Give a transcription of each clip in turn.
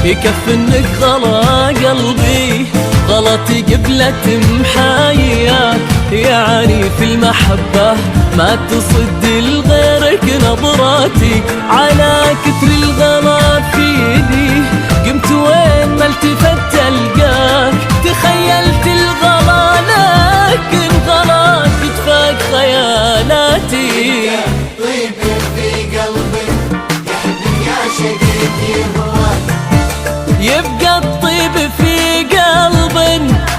يكفي انك غلا قلبي، غلطي قبلة محاياك. يعني في المحبة ما تصد لغيرك نظراتي، على كثر الغلا في ايدي قمت وين ما التفت القاك. تخيلت الغلا لكن غلاك اتفاق خيالاتي. طيب في قلبي يحبك يا شقيق يهواك، يبقى الطيب في قلب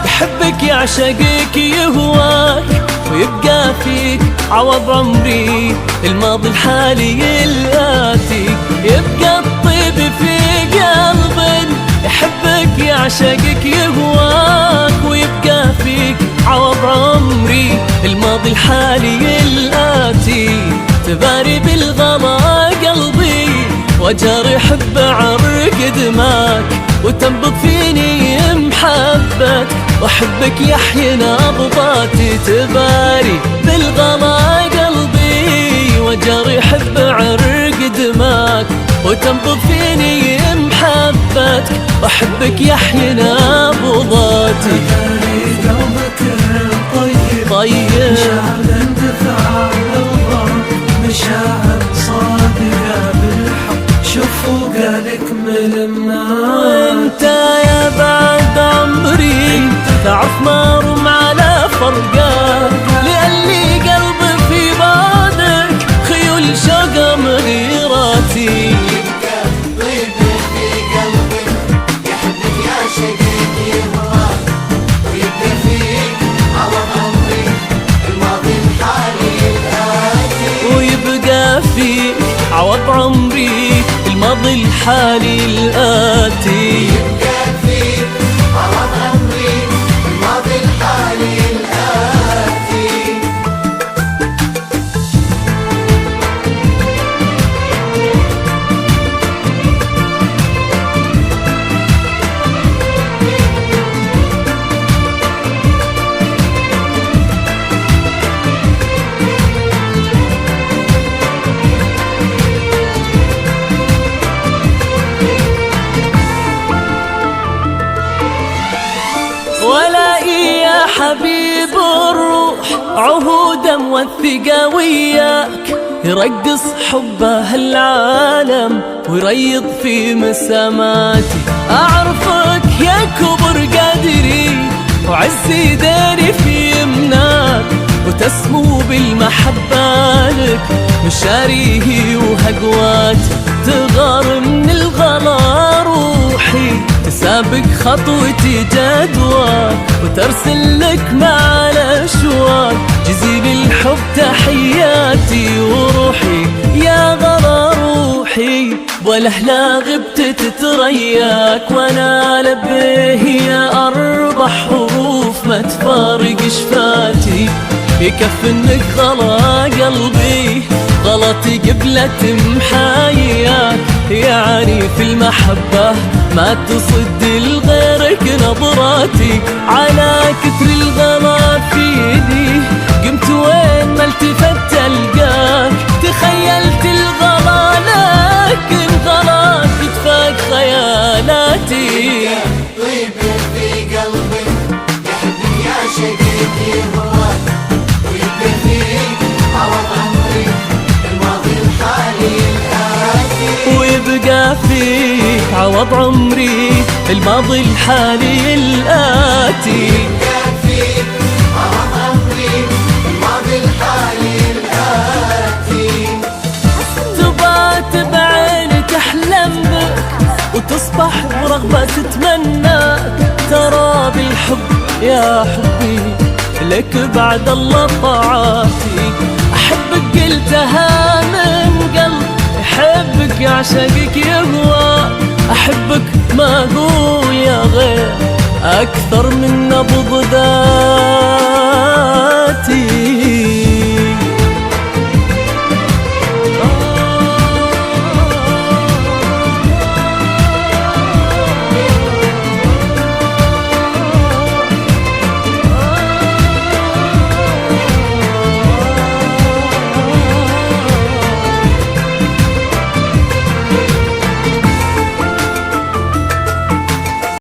يحبك يعشقك يهواك، ويبقى فيك عوض عمري الماضي الحالي الآتي. يبقى الطيب في قلب يحبك يعشقك يهواك، ويبقى فيك عوض عمري الماضي الحالي الآتي. تباري بالغلا قلبي وجرح بعرق دماك، وتنبض فيني محبتك وأحبك يحيي نبضاتي. تباري بالغلا قلبي وجرح بعرق دماك، وتنبض فيني محبتك وأحبك يحيي نبضاتي. قلبك طيب طيب مشاعر اندفاع للضرب، مشاعر صادقة بالحب، شوفوا قالك ملمنا. وانت يا بعد عمري تعرف ما رم على فرقاك، لأني قلبي في بعدك خيول شوق مغيراتي. طيب في قلبي يحبك يا شقيق يهواك، ويبقى فيك عوض عمري الماضي الحالي الآتي. ويبقى فيك عوض عمري الماضي الحالي الآتي. يبقى فيك عوض عمري الماضي الحالي الآتي. ولا يا حبيب الروح عهودا موثقة وياك، يرقص حبه العالم ويريض في مساماتي. أعرفك يا كبر قدري وعزي داري في يمناك، وتسمو بالمحبة لك مشاريه وهقواتي. تغار من الغلا روحي تسابق خطوتي جدواك، وترسل لك مع الأشواق جزيل الحب تحياتي. وروحي يا غلا روحي والأهلا غبت تترياك، وانا لبيه يا أربع حروف ما تفارق شفاتي. يكفي انك غلا قلبي، غلطي قبلة محاياك. يعني في المحبة ما تصد لغيرك نظراتي، على كثر الغلا في ايدي قمت وين ما التفت القاك. تخيلت الغلا لكن غلاك اتفاق خيالاتي. طيب في قلبي يحبك يا شقيق يهواك، ويبقى فيك عوض عمري الماضي الحالي الآتي. ويبقى فيك عوض عمري الماضي الحالي الآتي. يبقى فيك عوض عمري الماضي الحالي الآتي. تبات بعينك أحلم بك وتصبح برغبة تتمناك. ترى بالحب يا حبي لك بعد الله طاعاتي. أحبك قلتها من قلب يحبك يعشقك يهوى. أحبك ما أقول يا غير أكثر من نبض